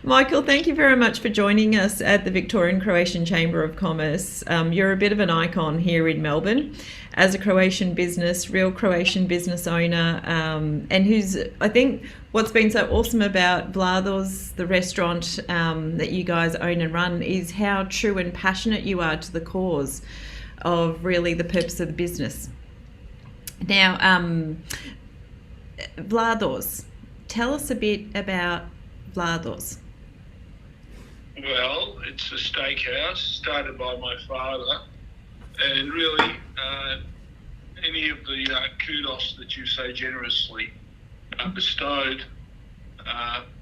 Michael, thank you very much for joining us at the Victorian Croatian Chamber of Commerce. You're a bit of an icon here in Melbourne as a Croatian business, real Croatian business owner, and who's, I think, what's been so awesome about Vlado's, the restaurant that you guys own and run, is how true and passionate you are to the cause of really the purpose of the business. Now, Vlado's, tell us a bit about Vlado's. Well, it's a steakhouse started by my father, and really any of the kudos that you so generously bestowed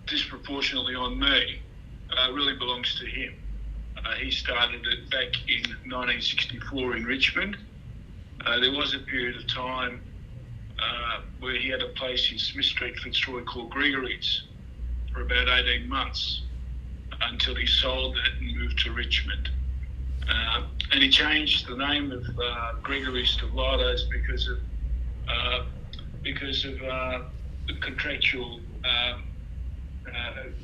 disproportionately on me really belongs to him. He started it back in 1964 in Richmond. There was a period of time where he had a place in Smith Street, Fitzroy, called Gregurek's for about 18 months until he sold that and moved to Richmond. And he changed the name of Gregurek to Vlado's because of the contractual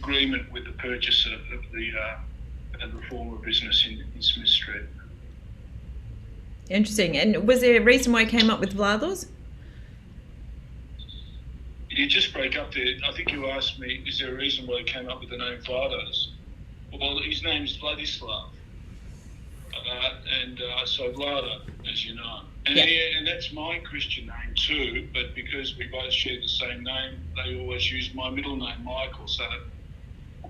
agreement with the purchaser of the former business in Smith Street. Interesting. And was there a reason why he came up with Vlado's? You just broke up there. I think you asked me, is there a reason why he came up with the name Vlado's? Well, his name's Vladislav. So Vlado, as you know. And, yeah. And that's my Christian name too, but because we both share the same name, they always use my middle name, Michael. So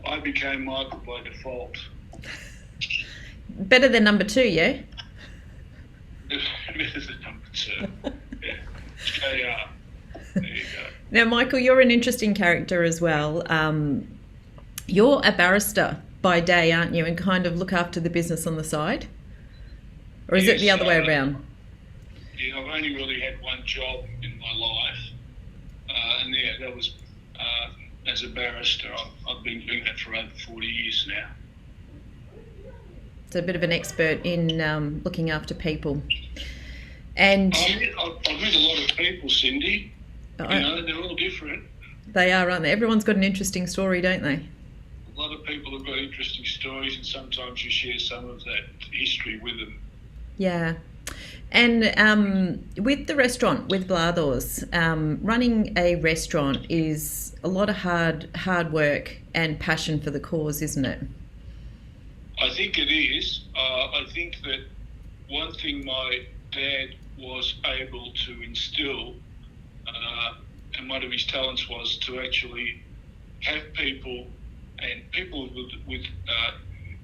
I became Michael by default. Better than number two, yeah? Better than number two. Yeah. JR. There you go. Now, Michael, you're an interesting character as well. You're a barrister by day, aren't you, and kind of look after the business on the side? Or is it the other way around? Yeah, I've only really had one job in my life, and that was as a barrister. I've been doing that for over 40 years now. So a bit of an expert in looking after people. And I've met a lot of people, Cindy. They're all different. They are, aren't they? Everyone's got an interesting story, don't they? A lot of people have got interesting stories, and sometimes you share some of that history with them. Yeah. And with the restaurant, with Vlado's, running a restaurant is a lot of hard work and passion for the cause, isn't it? I think it is. I think that one thing my dad was able to instill, and one of his talents was to actually have people with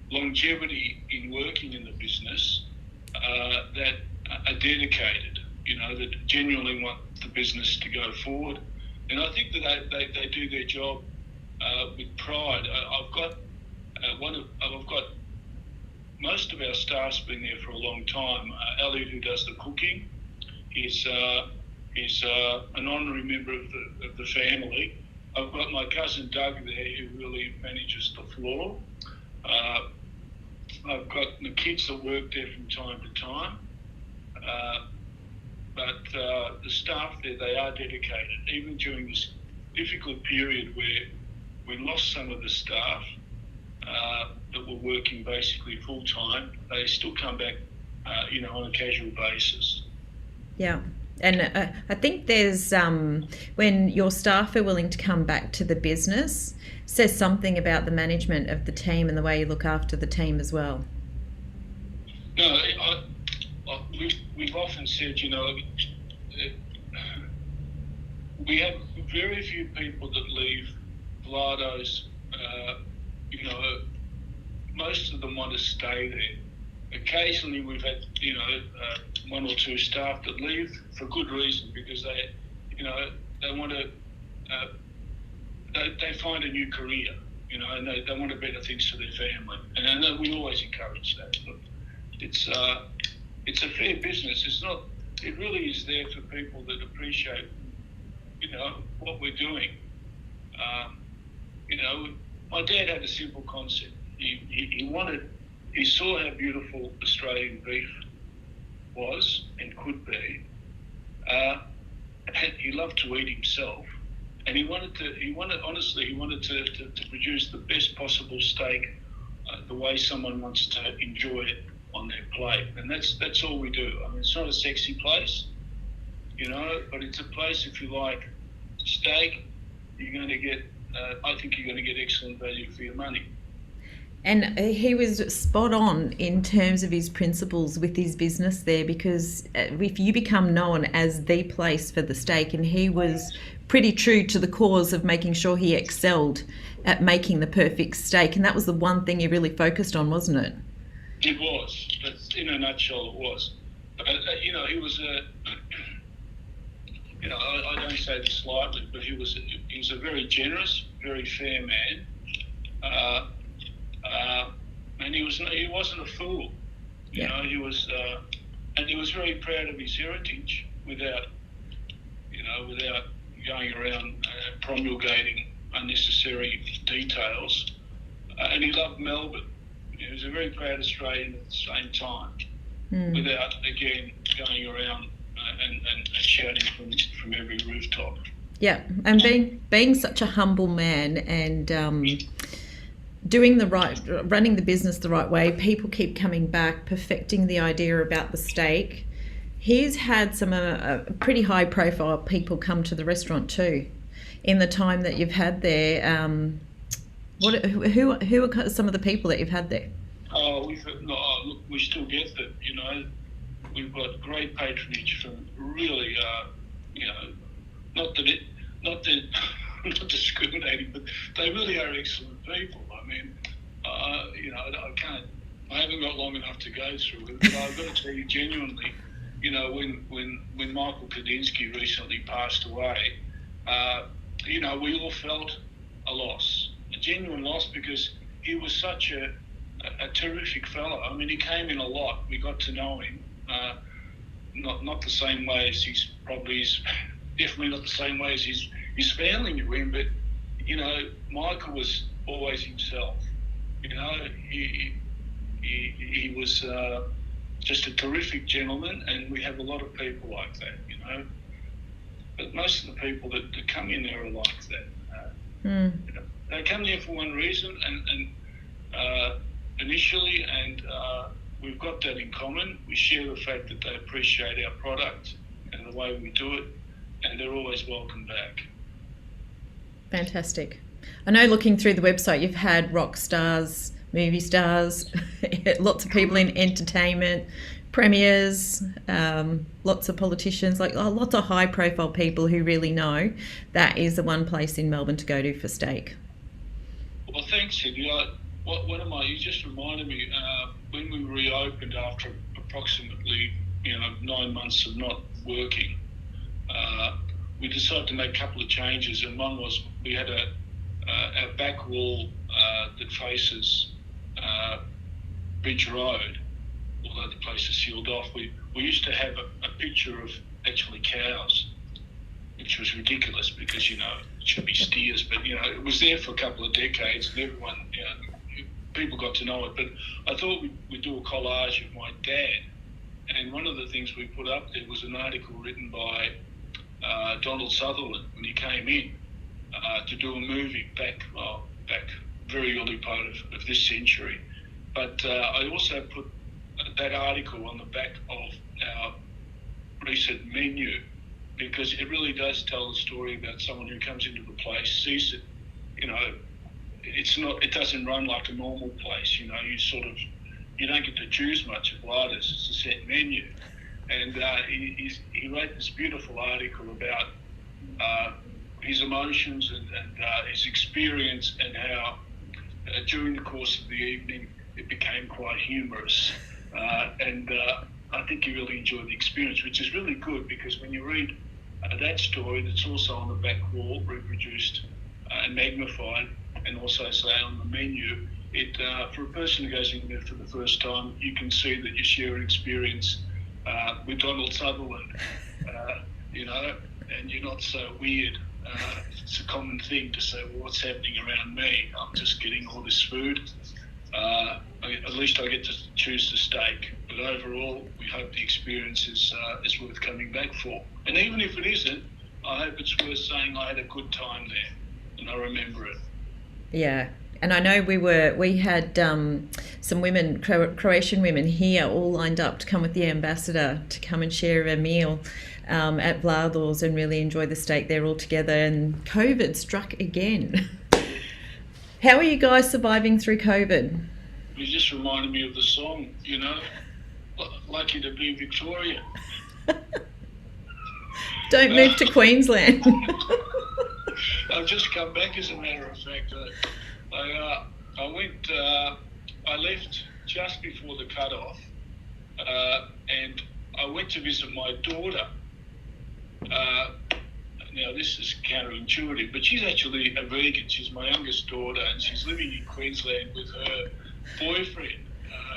longevity in working in the business that are dedicated, that genuinely want the business to go forward. And I think that they do their job with pride. I've got most of our staff's been there for a long time. Elliot, who does the cooking, he's an honorary member of the family. I've got my cousin Doug there, who really manages the floor. I've got the kids that work there from time to time. But the staff there, they are dedicated. Even during this difficult period where we lost some of the staff that were working basically full time, they still come back, on a casual basis. Yeah. And I think there's, when your staff are willing to come back to the business, says something about the management of the team and the way you look after the team as well. No, we've often said, we have very few people that leave Vlado's, most of them want to stay there. Occasionally we've had, one or two staff that leave for good reason, because they want to, they find a new career, and they want to better things for their family. And I know we always encourage that. But it's a fair business. It really is there for people that appreciate, what we're doing. My dad had a simple concept. He saw how beautiful Australian beef was and could be. And he loved to eat himself, and he wanted to produce the best possible steak, the way someone wants to enjoy it on their plate, and that's all we do. I mean, it's not a sexy place, but it's a place, if you like steak, you're going to get. I think you're going to get excellent value for your money. And he was spot on in terms of his principles with his business there, because if you become known as the place for the steak, and he was pretty true to the cause of making sure he excelled at making the perfect steak, and that was the one thing he really focused on, wasn't it? It was, but in a nutshell, it was. But he was a. I don't say this lightly, but he was a very generous, very fair man. And he wasn't a fool, he was, and he was very proud of his heritage without going around promulgating unnecessary details. And he loved Melbourne. He was a very proud Australian at the same time, without, again, going around and shouting from every rooftop. Yeah, and being such a humble man and running the business the right way, people keep coming back, perfecting the idea about the steak. He's had some pretty high profile people come to the restaurant too in the time that you've had there. Who are some of the people that you've had there? Look, we still get that, we've got great patronage from really, not discriminating, but they really are excellent people. I mean, I haven't got long enough to go through it, but I've got to tell you genuinely, when Michael Gregurek recently passed away, we all felt a loss, a genuine loss, because he was such a terrific fellow. I mean, he came in a lot. We got to know him, not the same way as definitely not the same way as his family knew him, but Michael was always himself. He was just a terrific gentleman, and we have a lot of people like that. But most of the people that come in there are like that. They come there for one reason, and initially, and we've got that in common. We share the fact that they appreciate our product and the way we do it, and they're always welcome back. Fantastic. I know, looking through the website, you've had rock stars, movie stars, lots of people in entertainment, premiers, lots of politicians, lots of high profile people who really know that is the one place in Melbourne to go to for steak. Well, thanks, Sydney. You just reminded me, when we reopened after approximately 9 months of not working, we decided to make a couple of changes, and one was we had our back wall that faces Bridge Road, although the place is sealed off. We used to have a picture of actually cows, which was ridiculous because it should be steers, but it was there for a couple of decades, and everyone, people got to know it. But I thought we'd do a collage of my dad, and one of the things we put up there was an article written by Donald Sutherland when he came in to do a movie back very early part of this century. But I also put that article on the back of our recent menu, because it really does tell the story about someone who comes into the place, sees it, it doesn't run like a normal place, you don't get to choose much at Vlado's, it's a set menu. And he wrote this beautiful article about his emotions and his experience, and how during the course of the evening it became quite humorous. And I think he really enjoyed the experience, which is really good, because when you read that story that's also on the back wall, reproduced and magnified, and also say on the menu, it for a person who goes in there for the first time, you can see that you share an experience with Donald Sutherland, and you're not so weird. It's a common thing to say, well, what's happening around me? I'm just getting all this food. At least I get to choose the steak. But overall, we hope the experience is worth coming back for. And even if it isn't, I hope it's worth saying I had a good time there, and I remember it. Yeah. And I know we had some women, Croatian women here, all lined up to come with the ambassador to come and share a meal at Vlado's and really enjoy the steak there all together. And COVID struck again. How are you guys surviving through COVID? You just reminded me of the song, lucky to be Victoria. Don't move to Queensland. I've just come back, as a matter of fact. I left just before the cut-off, and I went to visit my daughter. Now, this is counterintuitive, but she's actually a vegan. She's my youngest daughter, and she's living in Queensland with her boyfriend.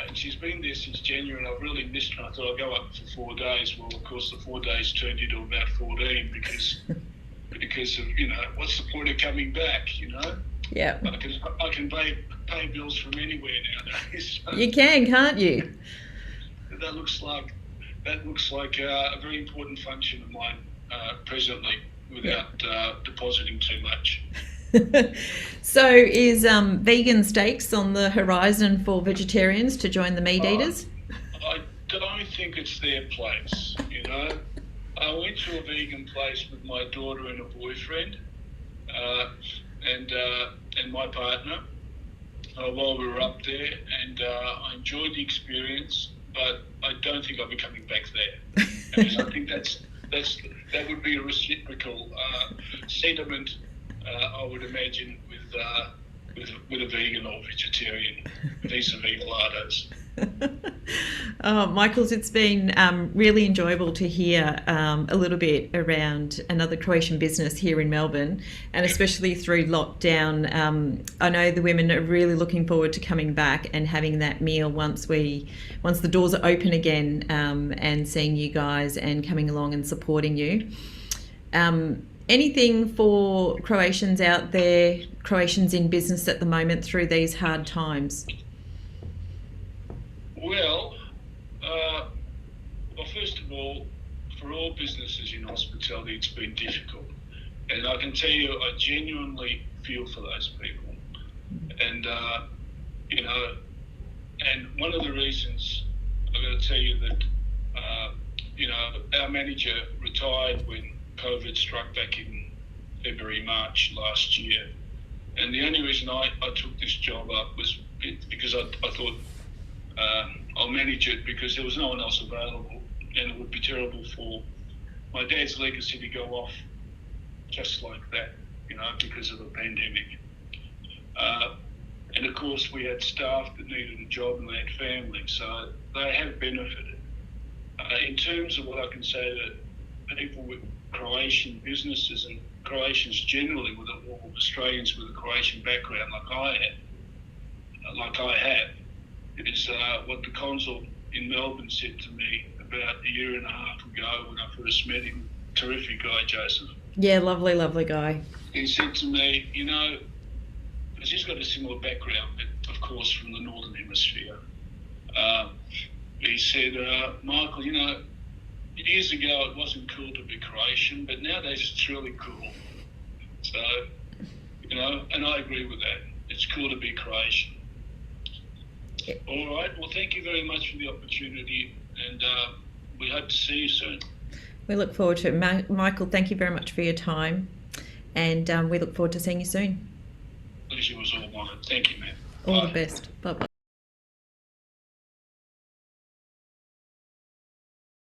And she's been there since January, and I've really missed her. I thought I'd go up for 4 days. Well, of course, the 4 days turned into about 14 because of, what's the point of coming back, Yeah. I can pay bills from anywhere nowadays. So You can, can't you? that looks like a very important function of mine presently, without depositing too much. So is vegan steaks on the horizon for vegetarians to join the meat eaters? I don't think it's their place, I went to a vegan place with my daughter and a boyfriend, and my partner while we were up there, and I enjoyed the experience, but I don't think I'll be coming back there. Because I think that would be a reciprocal sentiment, I would imagine, with a vegan or vegetarian vis-a-vis Vlado's. Michaels, it's been really enjoyable to hear a little bit around another Croatian business here in Melbourne, and especially through lockdown. I know the women are really looking forward to coming back and having that meal once the doors are open again, and seeing you guys and coming along and supporting you. Anything for Croatians out there, Croatians in business at the moment through these hard times? Well, first of all, for all businesses in hospitality, it's been difficult. And I can tell you, I genuinely feel for those people. And, and one of the reasons, I've got to tell you that, our manager retired when COVID struck back in February, March last year. And the only reason I took this job up was because I thought, I'll manage it because there was no one else available, and it would be terrible for my dad's legacy to go off just like that, because of a pandemic. And of course, we had staff that needed a job and they had families, so they have benefited. In terms of what I can say to people with Croatian businesses and Croatians generally, or Australians with a Croatian background like I have, is what the consul in Melbourne said to me about a year and a half ago when I first met him. Terrific guy, Joseph. Yeah, lovely guy. He said to me, because he's got a similar background, but of course from the Northern Hemisphere. He said, Michael, years ago it wasn't cool to be Croatian, but nowadays it's really cool. So, and I agree with that. It's cool to be Croatian. All right. Well, thank you very much for the opportunity, and we hope to see you soon. We look forward to it. Michael, thank you very much for your time, and we look forward to seeing you soon. Pleasure was all mine. Thank you, man. All Bye. the best. Bye-bye.